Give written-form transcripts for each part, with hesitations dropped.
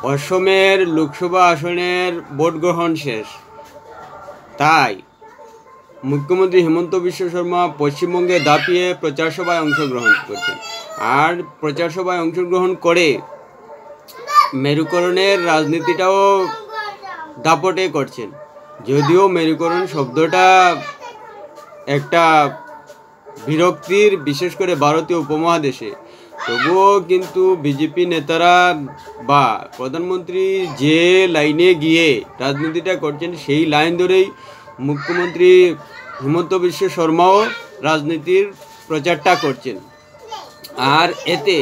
অসমের লোকসভা আসনের ভোট গ্রহণ শেষ, তাই মুখ্যমন্ত্রী হিমন্ত বিশ্ব শর্মা পশ্চিমবঙ্গে দাপিয়ে প্রচার সভায় অংশগ্রহণ করছেন। আর প্রচার সভায় অংশগ্রহণ করে মেরুকরণের রাজনীতিটাও দাপটে করছেন। যদিও মেরুকরণ শব্দটা একটা বিরক্তির, বিশেষ করে ভারতীয় উপমহাদেশে, তবুও কিন্তু বিজেপি নেতারা বা প্রধানমন্ত্রী যে লাইনে গিয়ে রাজনীতিটা করছেন সেই লাইন ধরেই মুখ্যমন্ত্রী হিমন্ত বিশ্ব শর্মাও রাজনীতির প্রচারটা করছেন। আর এতে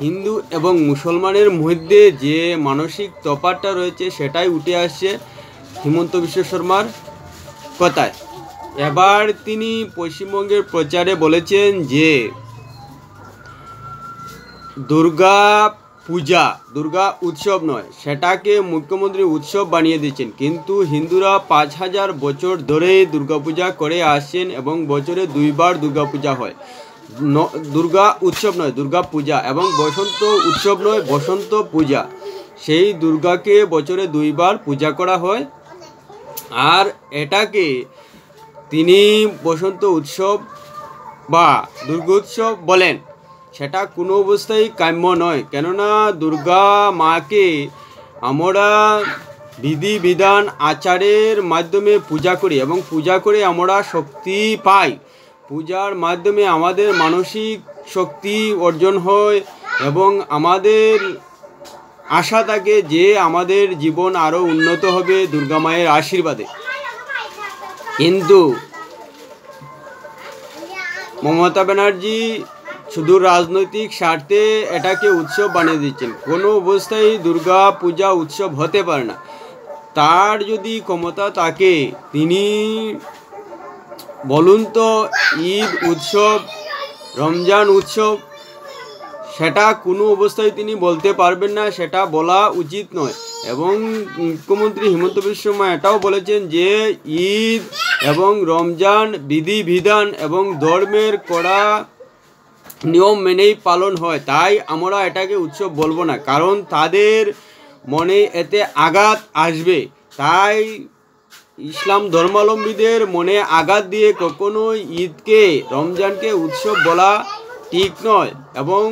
হিন্দু এবং মুসলমানের মধ্যে যে মানসিক তফাৎটা রয়েছে সেটাই উঠে আসছে হিমন্ত বিশ্ব শর্মার কথায়। এবার তিনি পশ্চিমবঙ্গের প্রচারে বলেছেন যে দুর্গা উৎসব নয়, সেটাকে মুখ্যমন্ত্রী উৎসব বানিয়ে দিচ্ছেন। কিন্তু হিন্দুরা 5000 বছর ধরে দুর্গাপূজা করে আসছেন এবং বছরে 2বার দুর্গাপূজা হয়। দুর্গা উৎসব নয়, দুর্গা পূজা, এবং বসন্ত উৎসব নয়, বসন্ত পূজা। সেই দুর্গাকে বছরে 2বার পূজা করা হয়। আর এটাকে তিনি বসন্ত উৎসব বা দুর্গোৎসব বলেন, সেটা কোনো অবস্থায় কাম্য নয়। কেননা দুর্গা মাকে আমরা বিধি বিধান আচারের মাধ্যমে পূজা করি এবং পূজা করে আমরা শক্তি পাই। পূজার মাধ্যমে আমাদের মানসিক শক্তি অর্জন হয় এবং আমাদের আশা থাকে যে আমাদের জীবন আরও উন্নত হবে দুর্গা মায়ের আশীর্বাদে। কিন্তু মমতা ব্যানার্জি শুধু রাজনৈতিক স্বার্থে এটাকে উৎসব বানিয়ে দিচ্ছেন। কোনো অবস্থায় দুর্গা পূজা উৎসব হতে পারে না। তার যদি ক্ষমতা থাকে তিনি বলুন তো, ঈদ উৎসব, রমজান উৎসব, সেটা কোনো অবস্থায় তিনি বলতে পারবেন না, সেটা বলা উচিত নয়। এবং মুখ্যমন্ত্রী হিমন্ত বিশ্ব শর্মা এটাও বলেছেন যে ঈদ এবং রমজান বিধি বিধান এবং ধর্মের কড়া নিয়ম মেনেই পালন হয়, তাই আমরা এটাকে উৎসব বলবো না, কারণ তাদের মনে এতে আঘাত আসবে। তাই ইসলাম ধর্মাবলম্বীদের মনে আঘাত দিয়ে কখনোই ঈদকে, রমজানকে উৎসব বলা ঠিক নয় এবং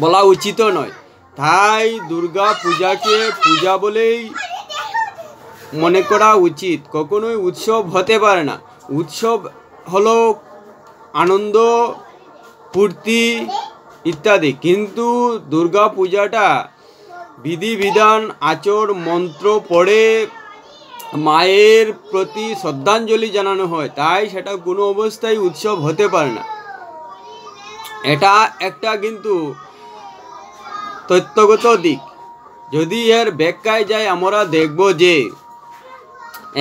বলা উচিতও নয়। তাই দুর্গা পূজাকে পূজা বলেই মনে করা উচিত, কখনোই উৎসব হতে পারে না। উৎসব হলো আনন্দ, ফুর্তি ইত্যাদি, কিন্তু দুর্গা পূজাটা বিধি বিধান আচর মন্ত্র পড়ে মায়ের প্রতি শ্রদ্ধাঞ্জলি জানানো হয়, তাই সেটা কোনো অবস্থায় উৎসব হতে পারে না। এটা একটা কিন্তু তথ্যগত দিক। যদি এর ব্যাখ্যায় যাই, আমরা দেখব যে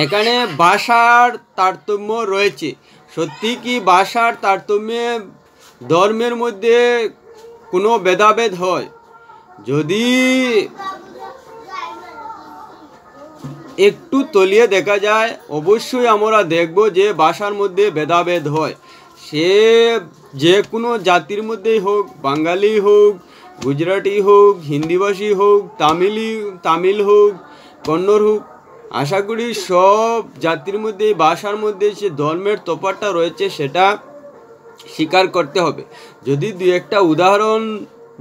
এখানে ভাষার তারতম্য রয়েছে। সত্যি কি ভাষার তারতম্যে ধর্মের মধ্যে কোনো ভেদাভেদ হয়? যদি একটু তলিয়ে দেখা যায়, অবশ্যই আমরা দেখব যে ভাষার মধ্যে ভেদাভেদ হয়। সে যে কোনো জাতির মধ্যেই হোক, বাঙালি হোক, গুজরাটি হোক, হিন্দিভাষী হোক, তামিল হোক, কন্নড় হোক, আশা করি সব জাতির মধ্যে, ভাষার মধ্যে যে ধর্মের তফাৎটা রয়েছে সেটা স্বীকার করতে হবে। যদি দু একটা উদাহরণ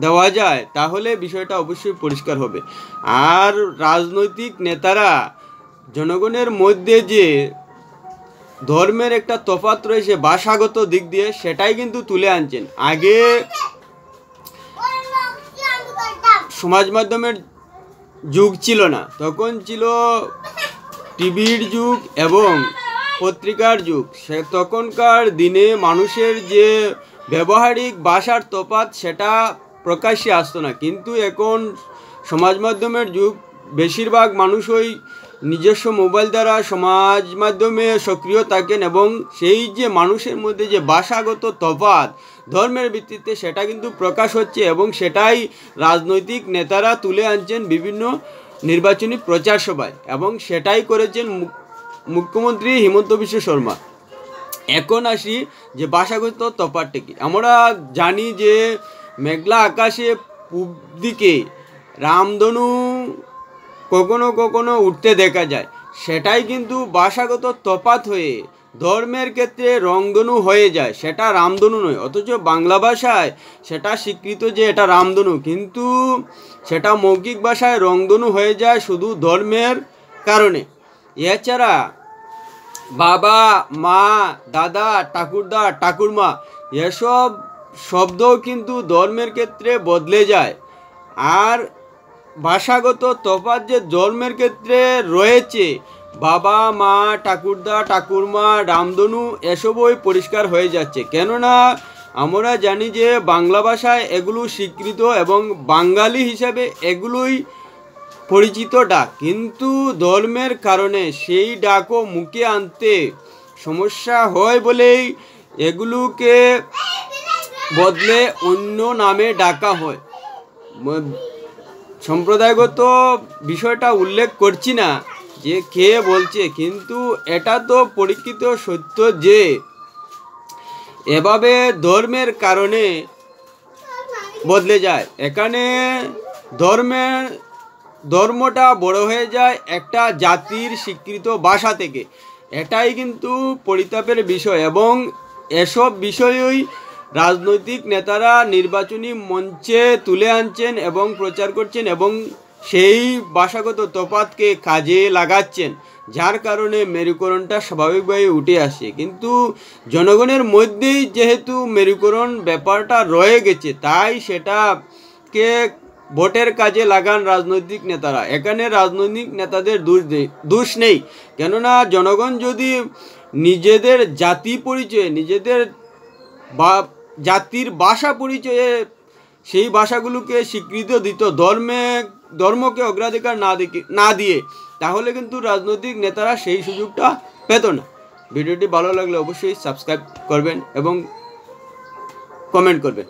দেওয়া যায় তাহলে বিষয়টা অবশ্যই পরিষ্কার হবে। আর রাজনৈতিক নেতারা জনগণের মধ্যে যে ধর্মের একটা তফাৎ রয়েছে ভাষাগত দিক দিয়ে, সেটাই কিন্তু তুলে আনছেন। আগে সমাজ মাধ্যমের যুগ ছিল না, তখন ছিল টিভির যুগ এবং পত্রিকার যুগ। তখনকার দিনে মানুষের যে ব্যবহারিক ভাষার তফাৎ সেটা প্রকাশ্যে আসতো না, কিন্তু এখন সমাজ মাধ্যমের যুগ। বেশিরভাগ মানুষই নিজস্ব মোবাইল দ্বারা সমাজ মাধ্যমে সক্রিয় থাকেন এবং সেই যে মানুষের মধ্যে যে ভাষাগত তফাৎ ধর্মের ভিত্তিতে, সেটা কিন্তু প্রকাশ হচ্ছে এবং সেটাই রাজনৈতিক নেতারা তুলে আনছেন বিভিন্ন নির্বাচনী প্রচার সভায়, এবং সেটাই করেছেন মুখ্যমন্ত্রী হিমন্ত বিশ্ব শর্মা। এখন আসি যে ভাষাগত তফাৎটা কি। আমরা জানি যে মেঘলা আকাশে পূব দিকে রামধনু কখনো কখনো উঠতে দেখা যায়, সেটাই কিন্তু ভাষাগত তফাৎ হয়ে ধর্মের ক্ষেত্রে রংধনু হয়ে যায়, সেটা রামধনু নয়। অথচ বাংলা ভাষায় সেটা স্বীকৃত যে এটা রামধনু, কিন্তু সেটা মৌখিক ভাষায় রংধনু হয়ে যায় শুধু ধর্মের কারণে। এছাড়া বাবা, মা, দাদা, ঠাকুরদা, ঠাকুরমা এসব শব্দও কিন্তু ধর্মের ক্ষেত্রে বদলে যায়। আর ভাষাগত তফাৎ যে ধর্মের ক্ষেত্রে রয়েছে, বাবা, মা, ঠাকুরদা, ঠাকুরমা, রামধনু এসবই পরিষ্কার হয়ে যাচ্ছে। কেননা আমরা জানি যে বাংলা ভাষায় এগুলো স্বীকৃত এবং বাঙালি হিসাবে এগুলোই পরিচিত ডাক, কিন্তু ধর্মের কারণে সেই ডাকও মুখে আনতে সমস্যা হয় বলেই এগুলোকে বদলে অন্য নামে ডাকা হয়। সম্প্রদায়গত বিষয়টা উল্লেখ করছি না যে কে বলছে, কিন্তু এটা তো পরীক্ষিত সত্য যে এভাবে ধর্মের কারণে বদলে যায়। এখানে ধর্মটা বড় হয়ে যায় একটা জাতির স্বীকৃত ভাষা থেকে, এটাই কিন্তু পরিতাপের বিষয়। এবং এসব বিষয়ই রাজনৈতিক নেতারা নির্বাচনী মঞ্চে তুলে আনছেন এবং প্রচার করছেন এবং সেই ভাষাগত তফাৎকে কাজে লাগাচ্ছেন, যার কারণে মেরুকরণটা স্বাভাবিকভাবে উঠে আসে। কিন্তু জনগণের মধ্যেই যেহেতু মেরুকরণ ব্যাপারটা রয়ে গেছে, তাই সেটাকে ভোটের কাজে লাগান রাজনৈতিক নেতারা। এখানে রাজনৈতিক নেতাদের দোষ নেই, কেননা জনগণ যদি নিজেদের জাতি পরিচয়ে, নিজেদের জাতির ভাষা পরিচয়ে সেই ভাষাগুলোকে স্বীকৃতি দিত, ধর্মকে অগ্রাধিকার না দিয়ে, তাহলে কিন্তু রাজনৈতিক নেতারা সেই সুযোগটা পেত না। ভিডিওটি ভালো লাগলে অবশ্যই সাবস্ক্রাইব করবেন এবং কমেন্ট করবেন।